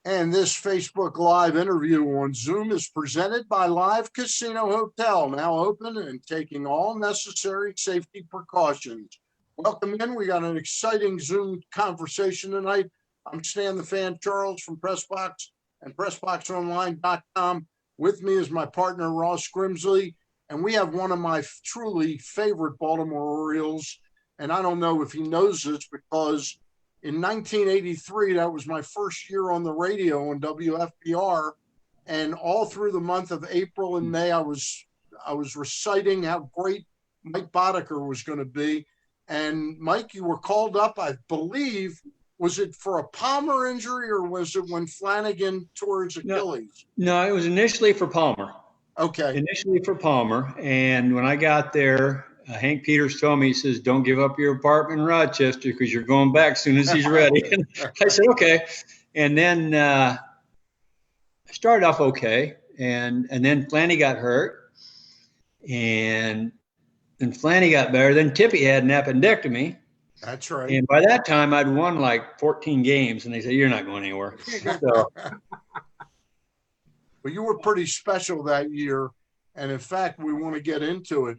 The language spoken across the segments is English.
And this Facebook Live interview on Zoom is presented by Live Casino Hotel, now open and taking all necessary safety precautions. Welcome in. We got an exciting Zoom conversation tonight. I'm Stan the Fan Charles from PressBox and PressBoxOnline.com. With me is my partner, Ross Grimsley, and we have one of my truly favorite Baltimore Orioles. And I don't know if he knows this because in 1983, that was my first year on the radio on WFPR, and all through the month of April and May, I was reciting how great Mike Boddicker was going to be. And Mike, you were called up, I believe, was it for a Palmer injury or was it when Flanagan tore his Achilles? No, it was initially for Palmer. Okay. Initially for Palmer, and when I got there, Hank Peters told me, he says, don't give up your apartment in Rochester because you're going back as soon as he's ready. And I said, okay. And then I started off okay. And then Flanny got hurt. And then Flanny got better. Then Tippy had an appendectomy. That's right. And by that time, I'd won like 14 games. And they said, you're not going anywhere. So, but you were pretty special that year. And in fact, we want to get into it.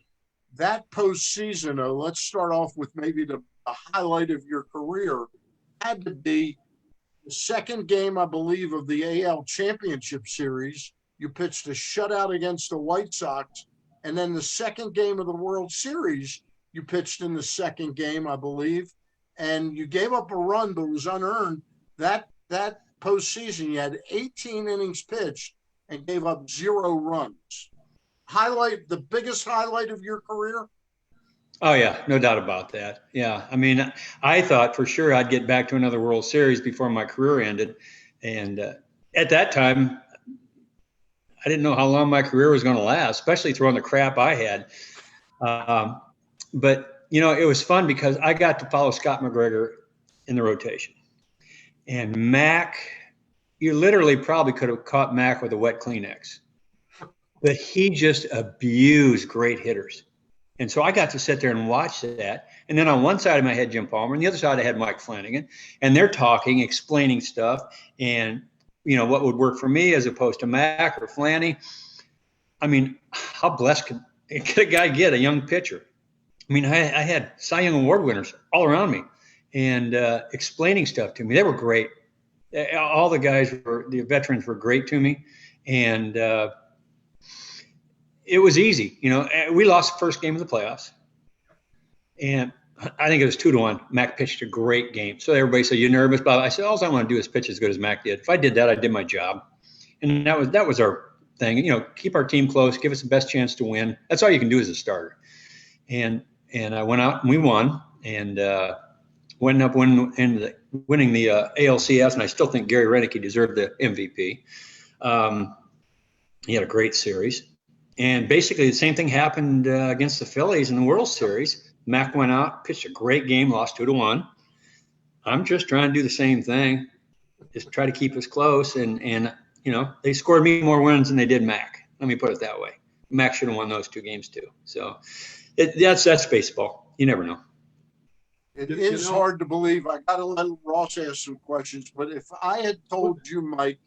That postseason, let's start off with maybe the highlight of your career, had to be the second game, I believe, of the AL Championship Series. You pitched a shutout against the White Sox, and then the second game of the World Series, you pitched in the second game, I believe, and you gave up a run, but it was unearned. That postseason, you had 18 innings pitched and gave up 0 runs. The biggest highlight of your career? Oh, yeah, no doubt about that. Yeah, I mean, I thought for sure I'd get back to another World Series before my career ended. And at that time, I didn't know how long my career was going to last, especially throwing the crap I had. But, you know, it was fun because I got to follow Scott McGregor in the rotation. And Mac, you literally probably could have caught Mac with a wet Kleenex. But he just abused great hitters. And so I got to sit there and watch that. And then on one side of my head, Jim Palmer, and the other side I had Mike Flanagan. And they're talking, explaining stuff, and, you know, what would work for me as opposed to Mac or Flanny. I mean, how blessed could a guy get, a young pitcher? I mean, I had Cy Young Award winners all around me and explaining stuff to me. They were great. All the guys the veterans were great to me. And it was easy. You know, we lost the first game of the playoffs. And I think it was 2-1. Mac pitched a great game. So everybody said, "You're nervous?" But I said, all I want to do is pitch as good as Mac did. If I did that, I did my job. And that was our thing. You know, keep our team close, give us the best chance to win. That's all you can do as a starter. And I went out and we won and went up winning the ALCS. And I still think Gary Renicky deserved the MVP. He had a great series. And basically the same thing happened against the Phillies in the World Series. Mac went out, pitched a great game, lost 2-1. I'm just trying to do the same thing, just try to keep us close. And you know, they scored me more wins than they did Mac. Let me put it that way. Mac should have won those 2 games too. So that's baseball. You never know. It is hard to believe. I got to let Ross ask some questions. But if I had told you, Mike,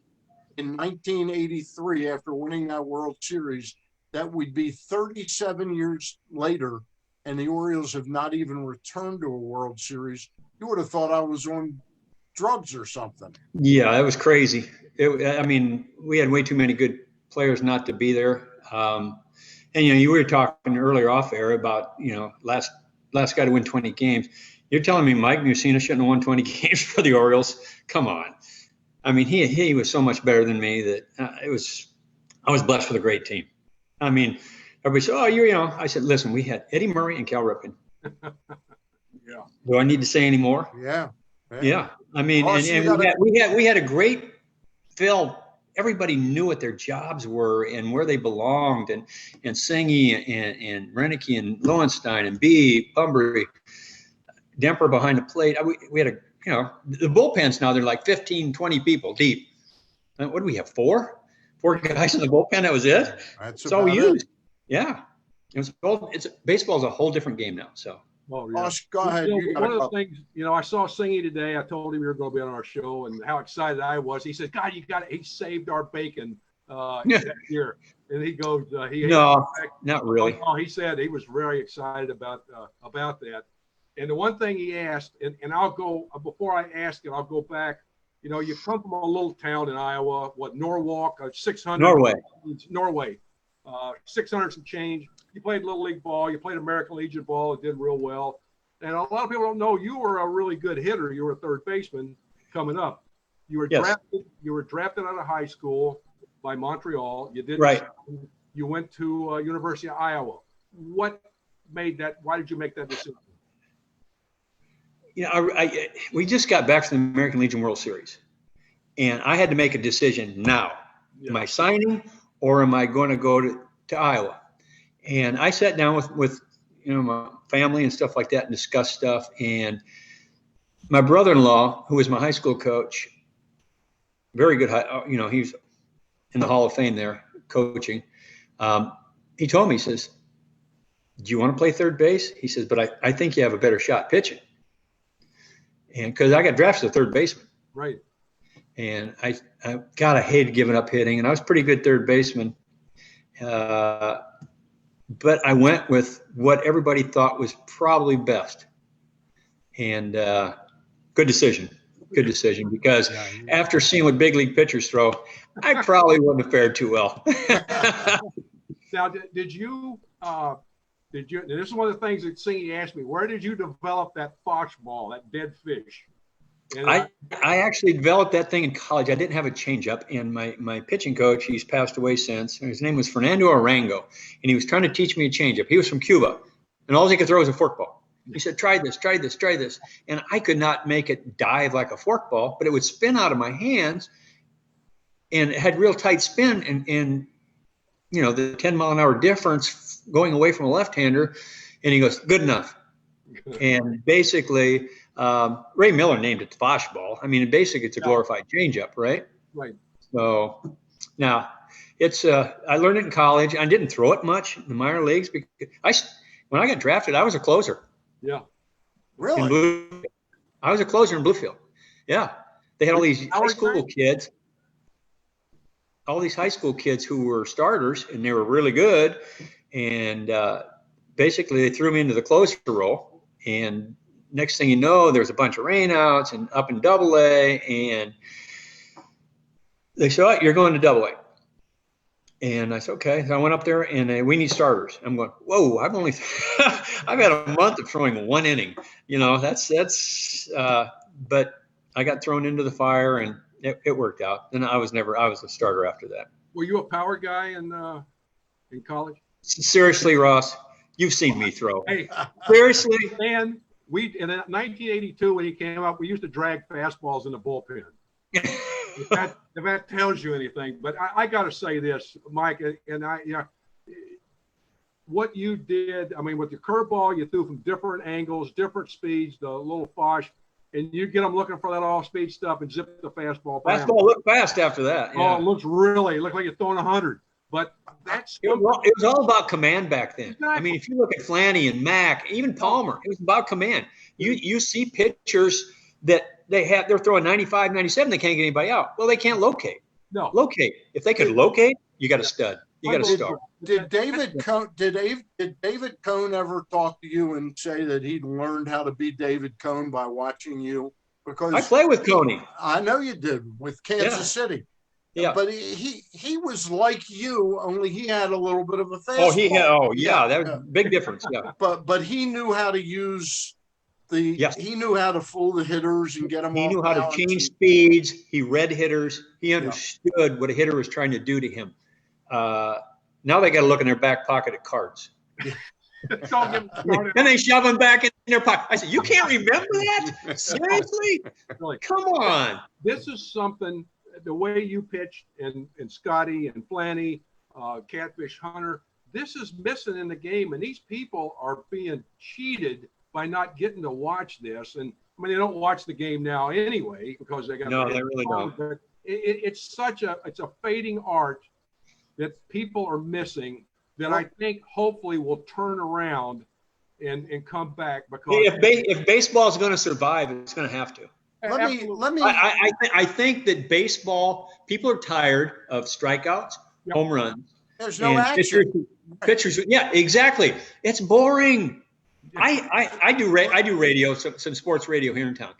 in 1983, after winning that World Series, that we'd be 37 years later and the Orioles have not even returned to a World Series, you would have thought I was on drugs or something. Yeah, that was crazy. I mean, we had way too many good players not to be there. And, you know, you were talking earlier off air about, you know, last guy to win 20 games. You're telling me Mike Mussina shouldn't have won 20 games for the Orioles? Come on. I mean, he was so much better than me that I was blessed with a great team. I mean, everybody said, "Oh, you know." I said, "Listen, we had Eddie Murray and Cal Ripken." Yeah. Do I need to say any more? Yeah. Yeah. I mean, and we had a great fill. Everybody knew what their jobs were and where they belonged, and Singy and Renicky and Lowenstein and B, Bunbury, Demper behind the plate. We had the bullpens now, they're like 15, 20 people deep. What do we have, 4 guys in the bullpen? That was it. That's all we used. Yeah. Baseball is a whole different game now. So Oh, yeah. Ross, go ahead. You got One a of the couple. things, I saw Singy today. I told him you were going to be on our show and how excited I was. He said, God, he saved our bacon that year. And he goes, No, not really. Oh, he said he was very excited about that. And the one thing he asked, and I'll go, before I ask it, I'll go back. You come from a little town in Iowa, Norwalk, 600. Norway, 600 some change. You played Little League ball. You played American Legion ball. It did real well. And a lot of people don't know you were a really good hitter. You were a third baseman coming up. You were drafted. You were drafted out of high school by Montreal. You did right. You went to University of Iowa. What made that? Why did you make that decision? We just got back from the American Legion World Series, and I had to make a decision now. Yeah. Am I signing, or am I going to go to Iowa? And I sat down with my family and stuff like that and discussed stuff. And my brother-in-law, who was my high school coach, very good, he's in the Hall of Fame there coaching. He told me, he says, do you want to play third base? He says, but I think you have a better shot pitching. And because I got drafted as a third baseman. Right. And I hated giving up hitting. And I was a pretty good third baseman. But I went with what everybody thought was probably best. And good decision because after seeing what big league pitchers throw, I probably wouldn't have fared too well. Now, did you, this is one of the things that Singy asked me, where did you develop that fox ball, that dead fish? And I actually developed that thing in college. I didn't have a changeup, and my pitching coach, he's passed away since. His name was Fernando Arango, and he was trying to teach me a changeup. He was from Cuba, and all he could throw was a forkball. He said, try this. And I could not make it dive like a forkball, but it would spin out of my hands, and it had real tight spin, and the 10-mile-an-hour difference going away from a left-hander. And he goes, good enough. And basically, Ray Miller named it the Fosh ball. I mean, basically, it's a glorified changeup, right? Right. So now it's I learned it in college. I didn't throw it much in the minor leagues because when I got drafted, I was a closer. Yeah. Really? I was a closer in Bluefield. Yeah. They had all these high school kids. All these high school kids who were starters, and they were really good. And basically, they threw me into the closer role. And next thing you know, there's a bunch of rainouts and up in Double-A. And they said, oh, you're going to Double-A. And I said, okay. So I went up there, and we need starters. I'm going, whoa, I've had a month of throwing one inning. But I got thrown into the fire, and it worked out. And I was a starter after that. Were you a power guy in college? Seriously, Ross, you've seen me throw. Hey, seriously? And in 1982, when he came up, we used to drag fastballs in the bullpen. if that tells you anything. But I got to say this, Mike, and what you did, I mean, with your curveball, you threw from different angles, different speeds, the little Fosh, and you get them looking for that off-speed stuff and zip the fastball. Fastball looked fast after that. Yeah. Oh, it looked like you're throwing 100. But it was all about command back then. Exactly. I mean, if you look at Flanny and Mack, even Palmer, it was about command. You see pitchers that they're throwing 95, 97, they can't get anybody out. Well, they can't locate. No. Locate. If they could locate, you got a stud. You got a star. Did David Cohn ever talk to you and say that he'd learned how to be David Cohn by watching you? Because I play with Coney. I know you did with Kansas City. Yeah. But he was like you, only he had a little bit of a fastball. That was a big difference. Yeah. But he knew how to use he knew how to fool the hitters and get them. He knew how to change speeds. He read hitters. He understood what a hitter was trying to do to him. Now they got to look in their back pocket at cards. And they shove them back in their pocket. I said, you can't remember that? Seriously? Really? Come on. This is something, the way you pitched and Scotty and Flanny, Catfish Hunter, this is missing in the game. And these people are being cheated by not getting to watch this. And I mean, they don't watch the game now anyway, because they got they really don't. But it's a fading art that people are missing that I think hopefully will turn around and come back because if baseball is going to survive, it's going to have to. Let me. I think that baseball, people are tired of strikeouts, Yep. home runs. There's no action. Pitchers. Yeah, exactly. It's boring. I do radio, some sports radio here in town.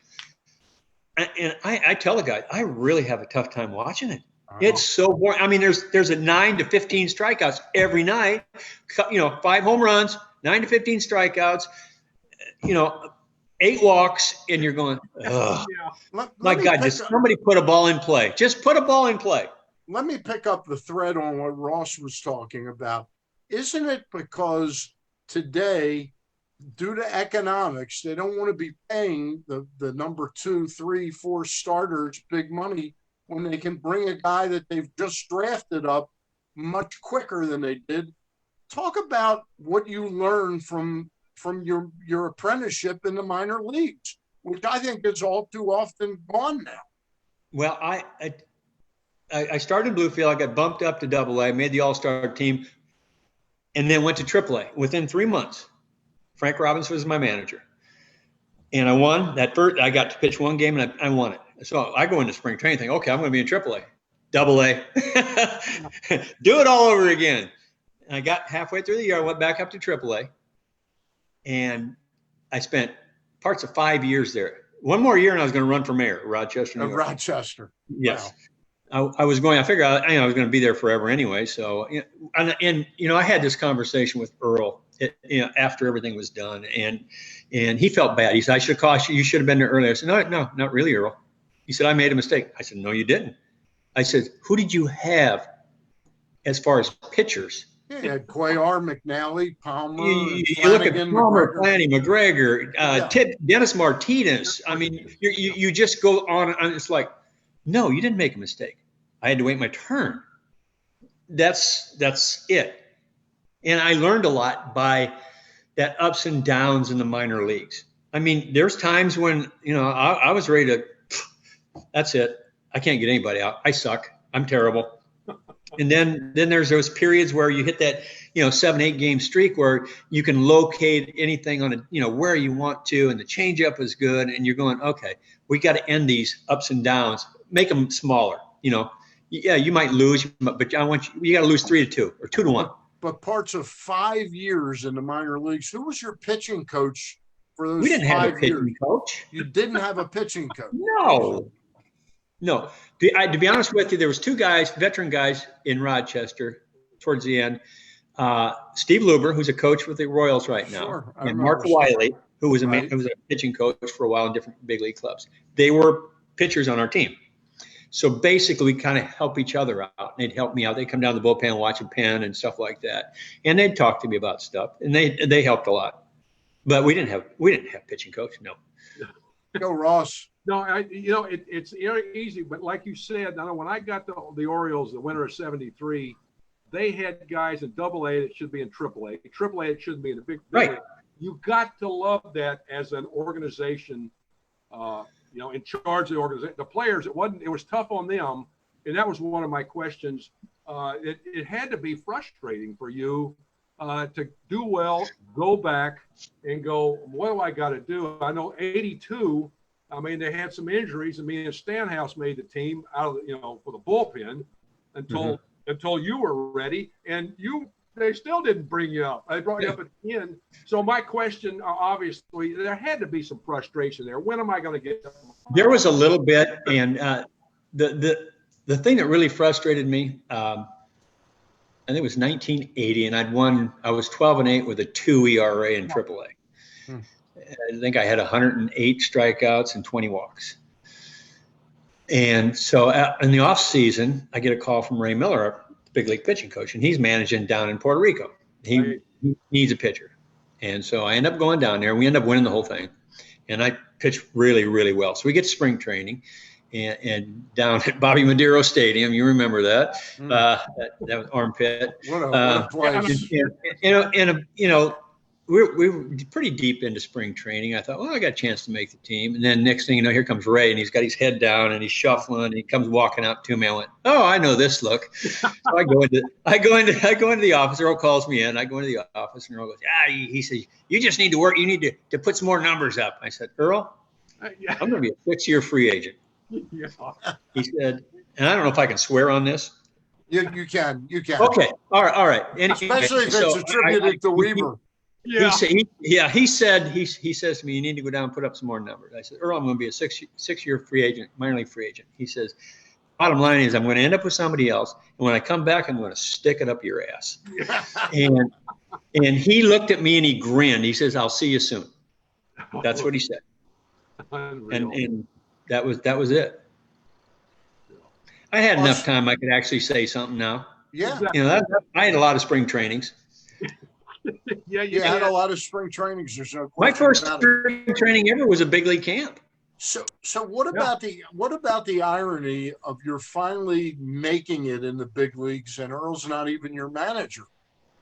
And I tell the guys, I really have a tough time watching it. It's so boring. I mean, there's a 9 to 15 strikeouts every night. 5 home runs, 9 to 15 strikeouts. 8 walks, and you're going, ugh. Yeah. My God, just somebody put a ball in play. Just put a ball in play. Let me pick up the thread on what Ross was talking about. Isn't it because today, due to economics, they don't want to be paying the number 2, 3, 4 starters big money when they can bring a guy that they've just drafted up much quicker than they did? Talk about what you learned from your apprenticeship in the minor leagues, which I think is all too often gone now. Well, I started Bluefield. I got bumped up to AA, made the All-Star team, and then went to AAA within 3 months. Frank Robbins was my manager, and I won that first. I got to pitch one game, and I won it. So I go into spring training thinking, okay, I'm going to be in AAA, AA, do it all over again. And I got halfway through the year. I went back up to AAA, and I spent parts of 5 years there. One more year, and I was going to run for mayor of Rochester, New York. Rochester. Yes. Wow. I was going. I figured I was going to be there forever anyway. So, and I had this conversation with Earl, after everything was done, and he felt bad. He said, "I should have caught you. You should have been there earlier." I said, "No, not really, Earl." He said, "I made a mistake." I said, "No, you didn't." I said, "Who did you have as far as pitchers?" Yeah, you had Cuellar, McNally, Palmer. You look at Palmer, Flanny, McGregor, Dennis Martinez. I mean, you just go on, and it's like, no, you didn't make a mistake. I had to wait my turn. That's it. And I learned a lot by that ups and downs in the minor leagues. I mean, there's times when, I was ready to, that's it. I can't get anybody out. I suck. I'm terrible. And then there's those periods where you hit that, 7-8 game streak where you can locate anything on where you want to, and the changeup is good, and you're going, okay, we got to end these ups and downs, make them smaller. Yeah, you might lose, but you got to lose 3-2 or 2-1. But parts of 5 years in the minor leagues, who was your pitching coach for those 5 years? We didn't have a pitching coach. You didn't have a pitching coach. No. To be honest with you, there was 2 guys, veteran guys in Rochester towards the end. Steve Luber, who's a coach with the Royals right now, Sure, and Mark Wiley, who was a pitching coach for a while in different big league clubs. They were pitchers on our team. So basically, we kind of help each other out. They'd help me out. They'd come down to the bullpen, watch a pen and stuff like that, and they'd talk to me about stuff, and they helped a lot. But we didn't have pitching coach. No. Go Ross. No, it's very easy, but like you said, when I got the Orioles, the winter of '73, they had guys in AA that should be in AAA. AAA, it shouldn't be in the big league. Right. You got to love that as an organization. In charge of the organization, the players, it was tough on them. And that was one of my questions. It had to be frustrating for you to do well, go back and go, what do I got to do? I know 82, they had some injuries. And Stanhouse made the team out of, for the bullpen until you were ready. And they still didn't bring you up. They brought you up at the end. So my question, obviously, there had to be some frustration there. When am I going to get them? There was a little bit, and the thing that really frustrated me, I think it was 1980, and I was 12-8 with a 2 ERA in AAA. I think I had 108 strikeouts and 20 walks. And so in the off season, I get a call from Ray Miller, big league pitching coach, and he's managing down in Puerto Rico. He needs a pitcher. And so I end up going down there. We end up winning the whole thing. And I pitched really, really well. So we get spring training and down at Bobby Madero Stadium. You remember that. That was Armpit. What a place. we were pretty deep into spring training. I thought, well, I got a chance to make the team. And then next thing you know, here comes Ray, and he's got his head down and he's shuffling. And he comes walking up to me. I went, oh, I know this look. So I go into the office. Earl calls me in. I go into the office, and Earl goes, he says, you just need to work. You need to put some more numbers up. I said, Earl, I'm going to be a 6-year free agent. Yeah. He said, and I don't know if I can swear on this. You can. Okay. All right. Anyway, Especially if it's attributed to Weaver. Yeah. He says to me, you need to go down and put up some more numbers. I said, Earl, I'm going to be a six-year free agent, minor league free agent. He says, bottom line is I'm going to end up with somebody else. And when I come back, I'm going to stick it up your ass. And he looked at me and he grinned. He says, I'll see you soon. That's what he said. And that was it. I had enough time I could actually say something now. Yeah. I had a lot of spring trainings. Yeah, you had a lot of spring trainings. There's no question. My first spring training ever was a big league camp. So what about the irony of you're finally making it in the big leagues and Earl's not even your manager?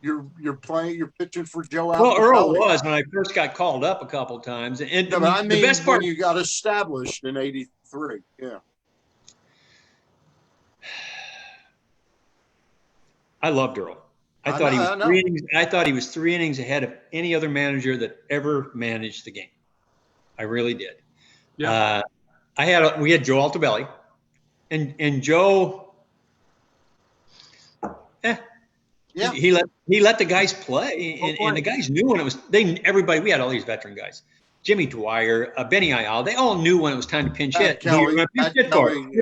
You're pitching for Joe. Well, Earl was when I first got called up a couple of times. And but I mean, the best part, when you got established in '83, yeah. I loved Earl. I thought he was 3 innings ahead of any other manager that ever managed the game. I really did. Yeah. We had Joe Altobelli, and Joe. Yeah. He let the guys play, and the guys knew when it was. We had all these veteran guys. Jimmy Dwyer, Benny Ayala, they all knew when it was time to pinch hit. Kelly, You're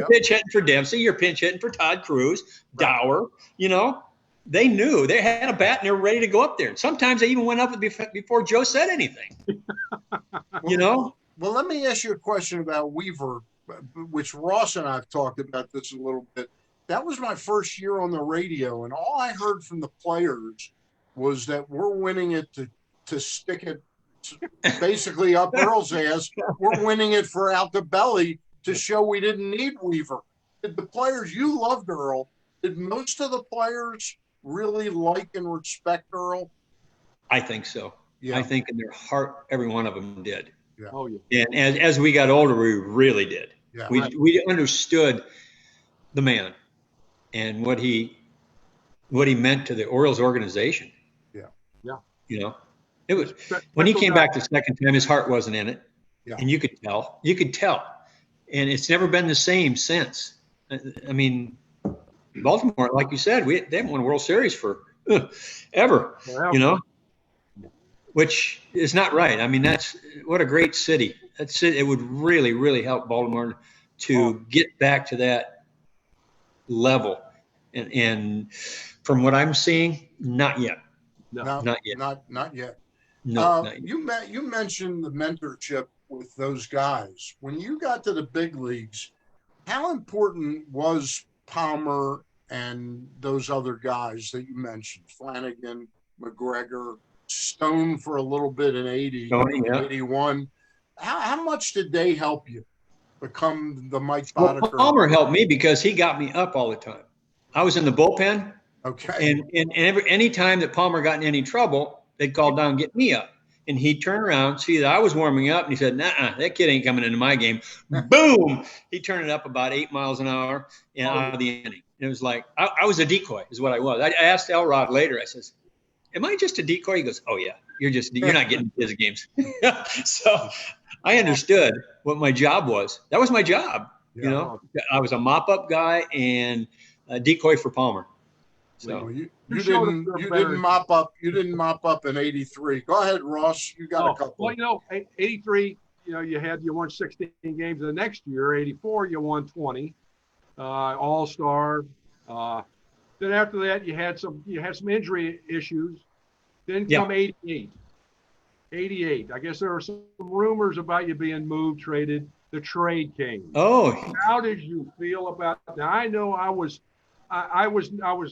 pinch hitting for Dempsey. You're pinch hitting for Todd Cruz, Dower. They knew they had a bat and they were ready to go up there. And sometimes they even went up before Joe said anything. Well, let me ask you a question about Weaver, which Ross and I have talked about this a little bit. That was my first year on the radio, and all I heard from the players was that we're winning it to stick it basically up Earl's ass. We're winning it for out the belly to show we didn't need Weaver. Did the players, you loved Earl, did most of the players really like and respect Earl? I think so. Yeah. I think in their heart, every one of them did. Yeah. Oh, yeah. And as we got older, we really did. Yeah. We understood the man and what he meant to the Orioles organization. Yeah. Yeah. It was when he came back the second time, his heart wasn't in it. Yeah. And you could tell. And it's never been the same since. I mean, Baltimore, like you said, they haven't won a World Series for ever, which is not right. I mean, what a great city. It would really, really help Baltimore to get back to that level. And from what I'm seeing, not yet. No, not yet. Not yet. No, not yet. You mentioned the mentorship with those guys. When you got to the big leagues, how important was Palmer and those other guys that you mentioned? Flanagan, McGregor, Stone for a little bit in 81. How much did they help you become the Mike Boddicker? Well, Palmer helped me because he got me up all the time. I was in the bullpen. Okay. And any time that Palmer got in any trouble, they'd call down and get me up. And he'd turn around, see that I was warming up, and he said, nah, that kid ain't coming into my game. Boom! He turned it up about 8 miles an hour and out of the inning. And it was like, I was a decoy is what I was. I asked Elrod later, I says, am I just a decoy? He goes, oh, yeah, you're not getting his games. So I understood what my job was. That was my job. Yeah. I was a mop-up guy and a decoy for Palmer. So well, you didn't mop up. You didn't mop up in '83. Go ahead, Ross. You got a couple. Well, '83. You won 16 games. The next year, '84, you won 20. All-Star. Then after that, you had some injury issues. Then come '88. '88. I guess there were some rumors about you being moved, traded. The trade came. Oh. How did you feel about that? Now, I know I was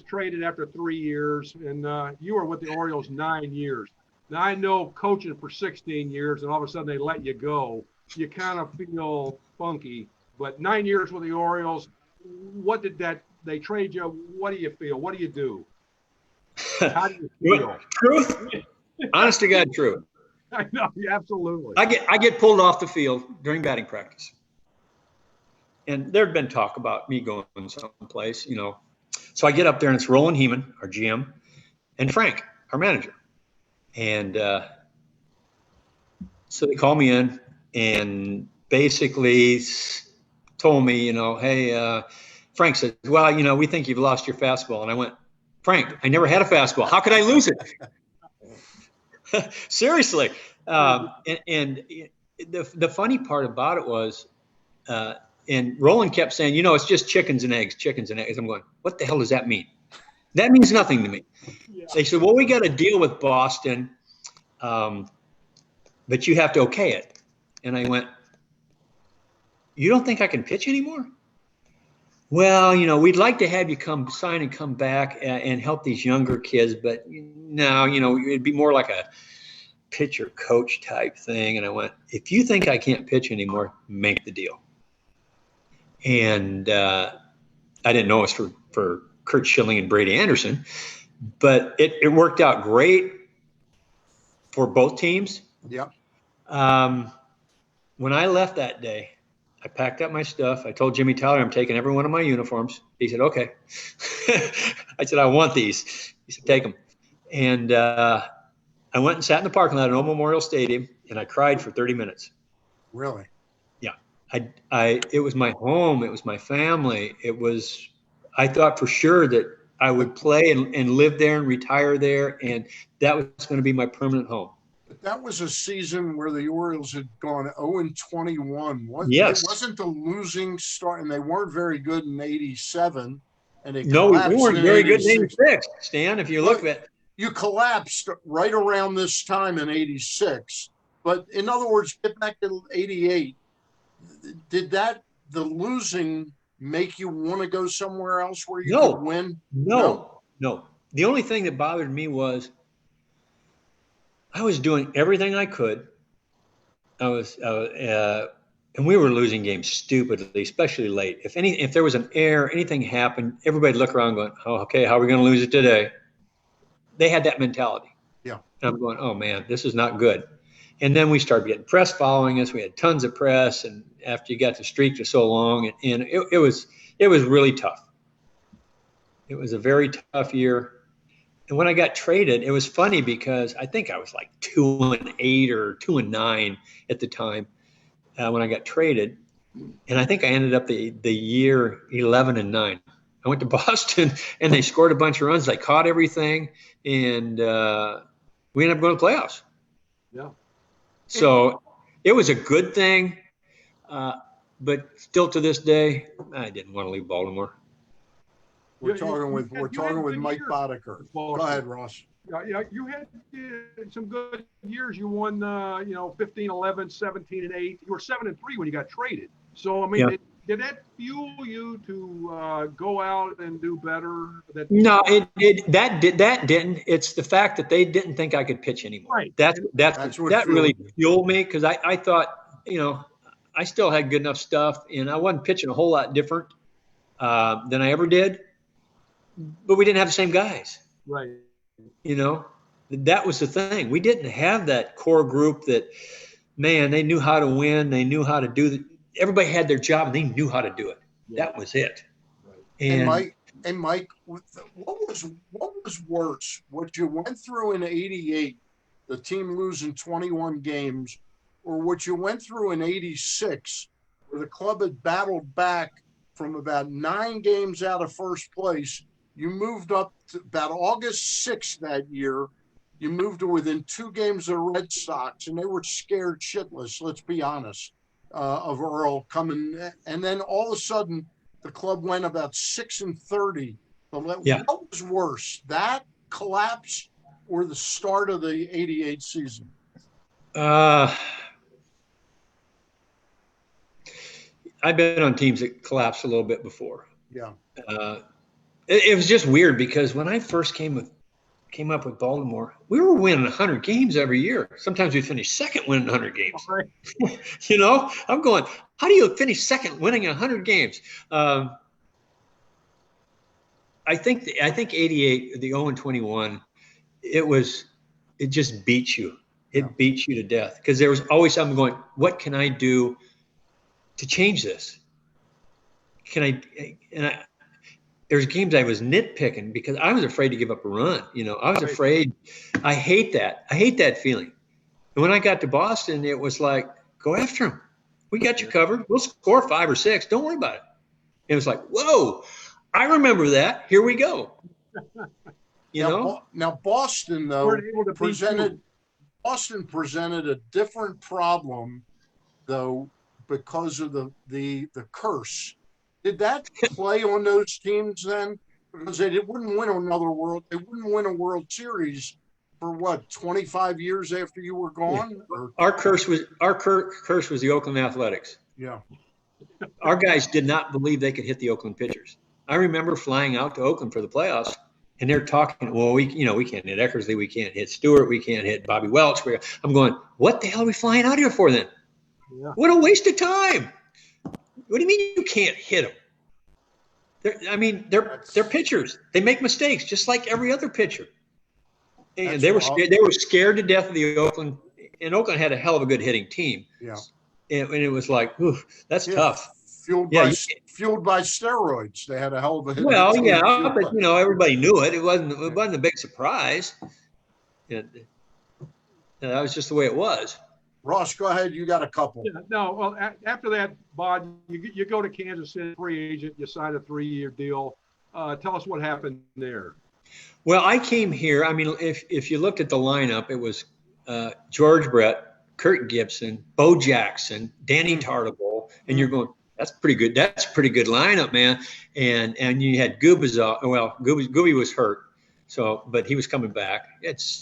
traded after 3 years, and you were with the Orioles 9 years. Now, I know coaching for 16 years, and all of a sudden they let you go. You kind of feel funky. But 9 years with the Orioles, what did they trade you? What do you feel? What do you do? How do you feel? Honest to God, true. I know, absolutely. I get pulled off the field during batting practice. And there'd been talk about me going someplace, you know. So I get up there and it's Roland Heeman, our GM, and Frank, our manager. And so they call me in and basically told me, you know, hey, Frank said, well, you know, we think you've lost your fastball. And I went, Frank, I never had a fastball. How could I lose it? Seriously. And the funny part about it was, and Roland kept saying, you know, it's just chickens and eggs. I'm going, what the hell does that mean? That means nothing to me. Yeah. They said, well, we got a deal with Boston, but you have to okay it. And I went, you don't think I can pitch anymore? Well, you know, we'd like to have you come sign and come back and help these younger kids, but no, you know, it'd be more like a pitcher coach type thing. And I went, if you think I can't pitch anymore, make the deal. And I didn't know it was for Kurt Schilling and Brady Anderson, but it worked out great for both teams. Yep. When I left that day, I packed up my stuff. I told Jimmy Tyler I'm taking every one of my uniforms. He said, okay. I said, I want these. He said, take them. And I went and sat in the parking lot at Old Memorial Stadium, and I cried for 30 minutes. Really? Yeah. It was my home. It was my family. I thought for sure that I would play and live there and retire there, and that was going to be my permanent home. But that was a season where the Orioles had gone 0-21. Yes. It wasn't the losing start, and they weren't very good in 87. And we weren't very good in 86, Stan, if you look at it. You collapsed right around this time in 86. But in other words, get back to 88. Did the losing make you want to go somewhere else where you could win? No. The only thing that bothered me was I was doing everything I could. And we were losing games stupidly, especially late. If there was an error, anything happened, everybody'd look around going, oh, okay, how are we going to lose it today? They had that mentality. Yeah. And I'm going, oh man, this is not good. And then we started getting press following us. We had tons of press. And after you got the streak for so long, and it was really tough. It was a very tough year. And when I got traded, it was funny because I think I was like 2-8 or 2-9 at the time when I got traded. And I think I ended up the year 11-9. I went to Boston and they scored a bunch of runs. They caught everything, and we ended up going to the playoffs. Yeah. So it was a good thing, but still to this day, I didn't want to leave Baltimore. We're talking with Mike Boddicker. Go ahead, Ross. Yeah, you had some good years. You won, 15, 11, 17, and 8. You were 7-3 when you got traded. So, I mean, did that fuel you to go out and do better? No, that didn't. It's the fact that they didn't think I could pitch anymore. Right. That really fueled me because I thought, I still had good enough stuff, and I wasn't pitching a whole lot different than I ever did. But we didn't have the same guys. Right. That was the thing. We didn't have that core group that, man, they knew how to win. They knew how to do everybody had their job and they knew how to do it. Yeah. That was it. Right. And Mike, what was worse? What you went through in 88, the team losing 21 games, or what you went through in 86, where the club had battled back from about 9 games out of first place. You moved up to about August 6th that year. You moved to within 2 games of the Red Sox, and they were scared shitless, let's be honest, of Earl coming. And then all of a sudden, the club went about 6-30. Yeah. What was worse, that collapse or the start of the 88 season? I've been on teams that collapsed a little bit before. Yeah. It was just weird because when I first came up with Baltimore, we were winning 100 games every year. Sometimes we'd finish second winning 100 games. Right. I'm going, how do you finish second winning 100 games? I think 88, the 0-21, it was it just beats you. It Yeah. beats you to death because there was always something going, what can I do to change this? There's games I was nitpicking because I was afraid to give up a run. I was afraid. I hate that. I hate that feeling. And when I got to Boston, it was like, go after him. We got you covered. We'll score 5 or 6. Don't worry about it. It was like, whoa, I remember that. Here we go. Now Boston, though, Weren't able to beat you. Boston presented a different problem, though, because of the curse. Did that play on those teams then? Because they wouldn't win They wouldn't win a World Series for what, 25 years after you were gone? Or, Our curse was the Oakland Athletics. yeah. Our guys did not believe they could hit the Oakland pitchers. I remember flying out to Oakland for the playoffs, and they're talking, well, we can't hit Eckersley, we can't hit Stewart, we can't hit Bobby Welch. I'm going, what the hell are we flying out here for then? Yeah. What a waste of time. What do you mean you can't hit them? They're pitchers. They make mistakes just like every other pitcher. And they were scared to death of the Oakland, and Oakland had a hell of a good hitting team. Yeah. And it was like, ooh, that's tough. Fueled by steroids. They had a hell of a hitting Well, team. yeah, but everybody knew it. It wasn't a big surprise. That was just the way it was. Ross, go ahead. You got a couple. Yeah, no, well, after that, Bod, you go to Kansas City, free agent, you sign a 3-year deal. Tell us what happened there. Well, I came here. I mean, if you looked at the lineup, it was George Brett, Kurt Gibson, Bo Jackson, Danny Tartabull, and you're going, that's pretty good. That's a pretty good lineup, man. And you had Gubazov. Well, Gooby was hurt, but he was coming back.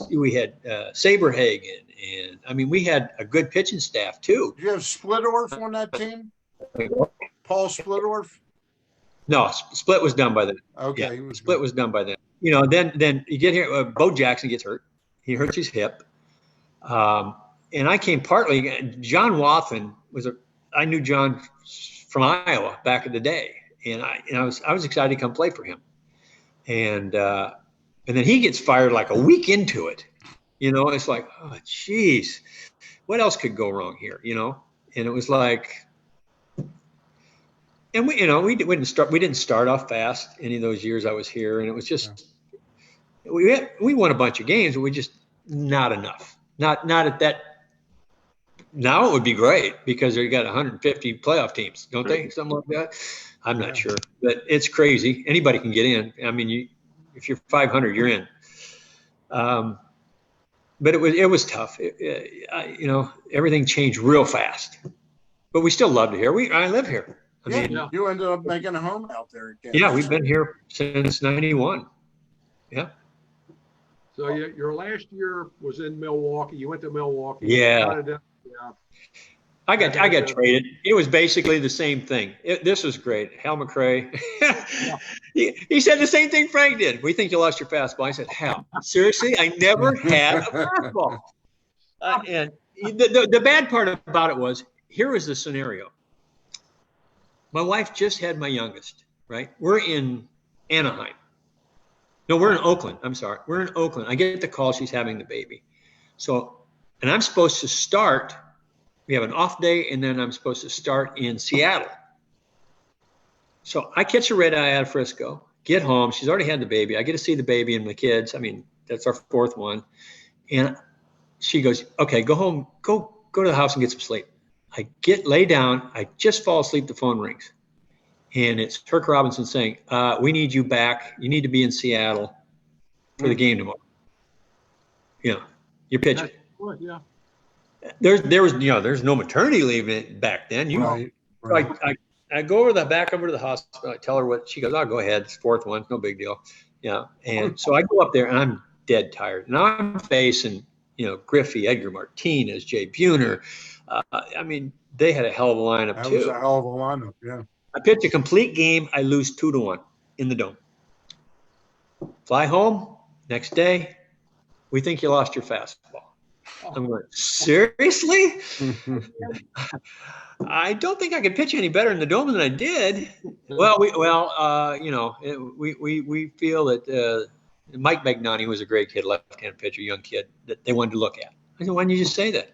We had Saberhagen, and I mean, we had a good pitching staff too. Did you have Splittorf on that team? Paul Splittorf? No, Split was done by then. Okay, yeah, Split was done by then. Then you get here. Bo Jackson gets hurt. He hurts his hip. And I came partly. John Wathen I knew John from Iowa back in the day, and I was excited to come play for him. And then he gets fired like a week into it. It's like, oh, geez, what else could go wrong here? And it was like, and we didn't start off fast any of those years I was here, and it was just we won a bunch of games, but we just not enough. Not at that. Now it would be great because they got 150 playoff teams, don't they? Something like that. I'm not sure, but it's crazy. Anybody can get in. I mean, if you're 500, you're in. But it was tough. Everything changed real fast, but we still loved it here. I live here. You ended up making a home out there again. Yeah, we've been here since '91. Yeah. So your last year was in Milwaukee. You went to Milwaukee. Yeah. I got traded. It was basically the same thing. This was great. Hal McRae. he said the same thing Frank did. We think you lost your fastball. I said, Hal, seriously? I never had a fastball. And the bad part about it was, here was the scenario. My wife just had my youngest, right? We're in Anaheim. No, we're in Oakland. I'm sorry. We're in Oakland. I get the call. She's having the baby. And I'm supposed to start. We have an off day, and then I'm supposed to start in Seattle. So I catch a red eye out of Frisco, get home. She's already had the baby. I get to see the baby and the kids. I mean, that's our 4th one. And she goes, okay, go home. Go to the house and get some sleep. I lay down. I just fall asleep. The phone rings. And it's Turk Robinson saying, we need you back. You need to be in Seattle for the game tomorrow. You're pitching. Yeah. There's no maternity leave back then. Right. I go over to the hospital. I tell her what she goes. Oh, go ahead. It's 4th one. No big deal. Yeah. And so I go up there and I'm dead tired. Now I'm facing, Griffey, Edgar Martinez, Jay Buhner. I mean, they had a hell of a lineup too. That was a hell of a lineup. Yeah. I pitch a complete game. I lose 2-1 in the dome. Fly home next day. We think you lost your fastball. I'm like, seriously? I don't think I could pitch any better in the dome than I did. Well, we feel that Mike Magnani was a great kid, left-hand pitcher, young kid that they wanted to look at. I said, why didn't you just say that?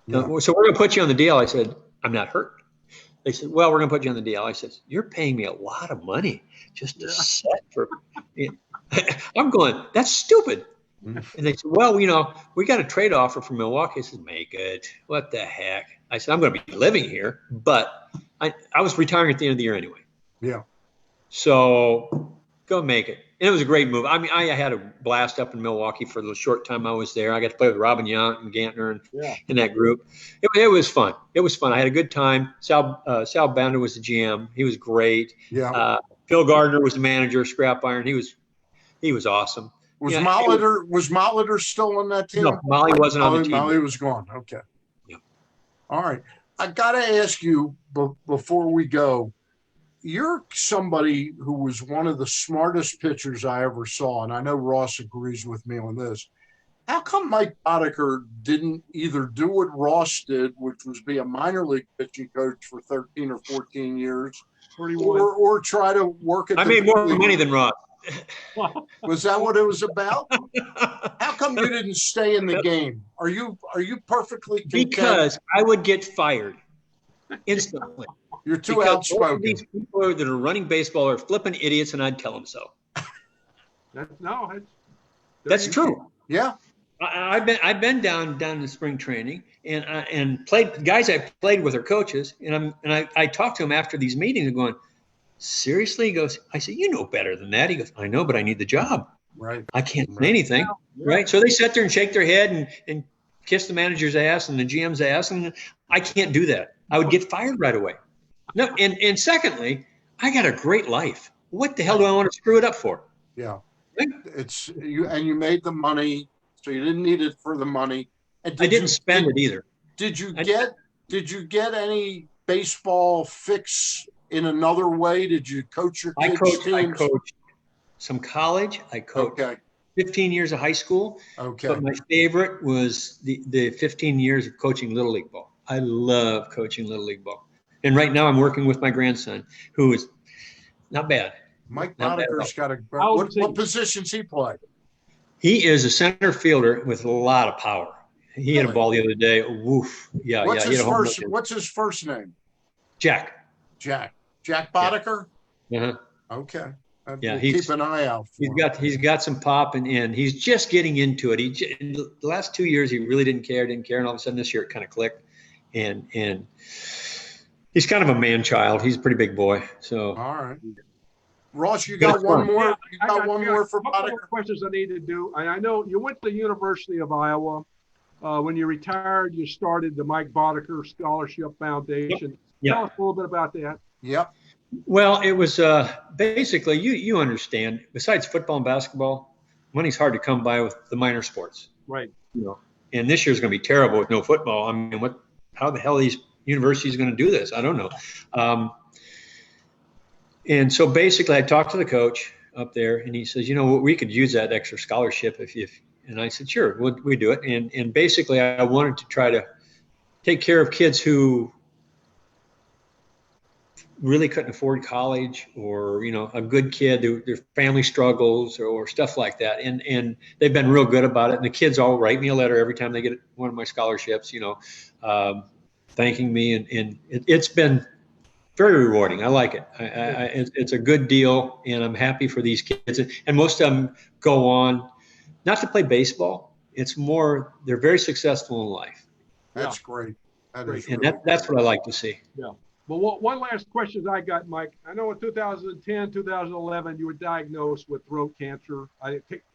Yeah. So we're going to put you on the DL. I said, I'm not hurt. They said, well, we're going to put you on the DL. I said, you're paying me a lot of money just to set for. I'm going, that's stupid. And they said, well, we got a trade offer from Milwaukee. I said, make it. What the heck? I said, I'm going to be living here, but I was retiring at the end of the year anyway. Yeah. So go make it. And it was a great move. I mean, I had a blast up in Milwaukee for the short time I was there. I got to play with Robin Yount and Gantner and in that group. It was fun. It was fun. I had a good time. Sal Bender was the GM. He was great. Yeah. Phil Gardner was the manager of Scrap Iron. He was awesome. Was Molitor still on that team? No, Molly wasn't on the team. Molly was gone. Okay. Yeah. All right. I got to ask you before we go, you're somebody who was one of the smartest pitchers I ever saw, and I know Ross agrees with me on this. How come Mike Boddicker didn't either do what Ross did, which was be a minor league pitching coach for 13 or 14 years, or try to work at I made more money than Ross. Was that what it was about? How come you didn't stay in the game? Are you perfectly content? Because I would get fired instantly. You're too outspoken. These people that are running baseball are flipping idiots, and I'd tell them so. That's true. Yeah. I've been down in spring training and played guys I played with are coaches, and I talked to him after these meetings and going, seriously? He goes, I said, you know better than that. He goes, I know, but I need the job. Right. I can't say anything. Right. So they sit there and shake their head and kiss the manager's ass and the GM's ass, and I can't do that. I would get fired right away. No, and secondly, I got a great life. What the hell do I want to screw it up for? Yeah. It's you, and you made the money, so you didn't need it for the money. And I didn't spend it either. Did you get any baseball fix in another way? Did you coach your kids' teams? I coached some college. I coached 15 years of high school. Okay. But my favorite was the 15 years of coaching Little League ball. I love coaching Little League ball. And right now I'm working with my grandson, who is not bad. Mike Boddicker's got what positions he play? He is a center fielder with a lot of power. He hit a ball the other day. Woof. Yeah. What's his first name? Jack. Jack Boddicker? Uh-huh. Okay. Yeah, we'll keep an eye out for him. He's got some pop, and he's just getting into it. In the last 2 years, he really didn't care, and all of a sudden this year it kind of clicked. And he's kind of a man child. He's a pretty big boy. So all right. Ross, you got one more? You got one more for Boddicker? Questions I need to do. I know you went to the University of Iowa. When you retired, you started the Mike Boddicker Scholarship Foundation. Yep. Tell us a little bit about that. Yep. Well, it was basically, you understand, besides football and basketball, money's hard to come by with the minor sports. Right. And this year's going to be terrible with no football. I mean, how the hell are these universities going to do this? I don't know. And so basically I talked to the coach up there, and he says, we could use that extra scholarship and I said, sure, we do it. And basically I wanted to try to take care of kids who really couldn't afford college, or, a good kid, their family struggles or stuff like that. And they've been real good about it. And the kids all write me a letter every time they get one of my scholarships, thanking me. And it's been very rewarding. I like it. It's a good deal, and I'm happy for these kids. And most of them go on not to play baseball. It's more, they're very successful in life. That's great. That is and really that's what I like to see. Yeah. Well, one last question I got, Mike. I know in 2010, 2011, you were diagnosed with throat cancer.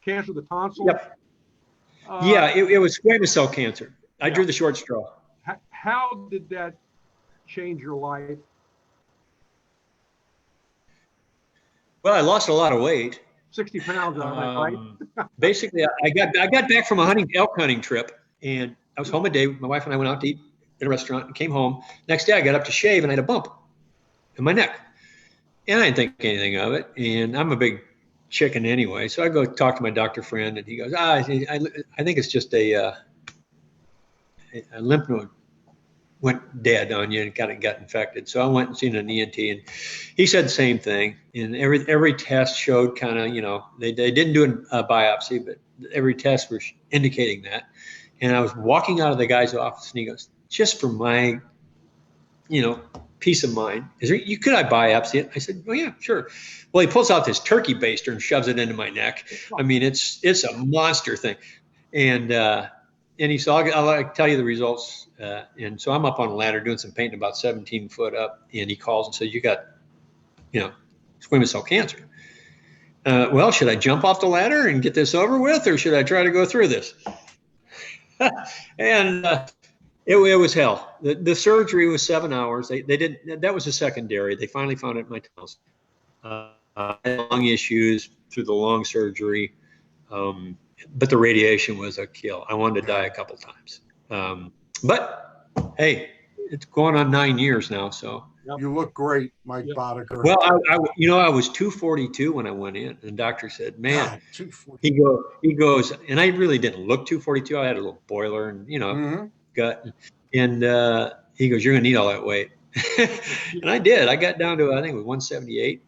Cancer of the tonsil. Yep. It was squamous cell cancer. I drew the short straw. How did that change your life? Well, I lost a lot of weight. 60 pounds on it, right? Basically, I got back from a elk hunting trip, and I was home a day. My wife and I went out to eat at a restaurant and came home. Next day, I got up to shave, and I had a bump in my neck. And I didn't think anything of it. And I'm a big chicken anyway. So I go talk to my doctor friend, and he goes, I think it's just a lymph node went dead on you and got infected. So I went and seen an ENT, and he said the same thing. And every test showed kind of, they didn't do a biopsy, but every test was indicating that. And I was walking out of the guy's office, and he goes, "Just for my, peace of mind, could I biopsy it?" I said, "Oh yeah, sure." Well, he pulls out this turkey baster and shoves it into my neck. I mean, it's a monster thing. And he said, I'll tell you the results. And so I'm up on a ladder doing some painting about 17 foot up, and he calls and says, "You got, squamous cell cancer." Well, should I jump off the ladder and get this over with, or should I try to go through this? And it was hell. The surgery was 7 hours. They didn't. That was a secondary. They finally found it in my tunnels. Lung issues through the lung surgery, but the radiation was a kill. I wanted to die a couple times. But hey, it's going on 9 years now. So you look great, Mike Boddicker. Well, I was 242 when I went in, and the doctor said, "Man," God, he goes, and I really didn't look 242. I had a little boiler and gut, and he goes, "You're gonna need all that weight," and I did. I got down to, I think it was 178.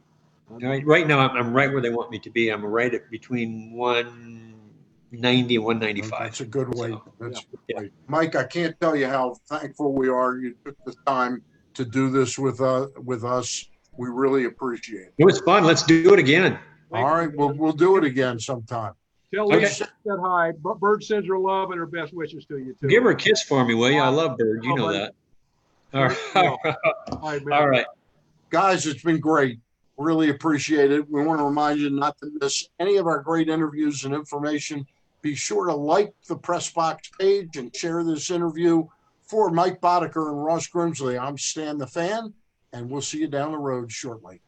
Right now, I'm right where they want me to be. I'm right at between 190 and 195. That's a good weight. So, That's a good weight. Mike, I can't tell you how thankful we are you took the time to do this with us. We really appreciate it. It was fun. Let's do it again. All right, we'll do it again sometime. Tell Lisa said hi. Bird sends her love and her best wishes to you too. Give her a kiss for me, will you? I love Bird. You know that. All right. Guys, it's been great. Really appreciate it. We want to remind you not to miss any of our great interviews and information. Be sure to like the Press Box page and share this interview. For Mike Boddicker and Ross Grimsley, I'm Stan the Fan, and we'll see you down the road shortly.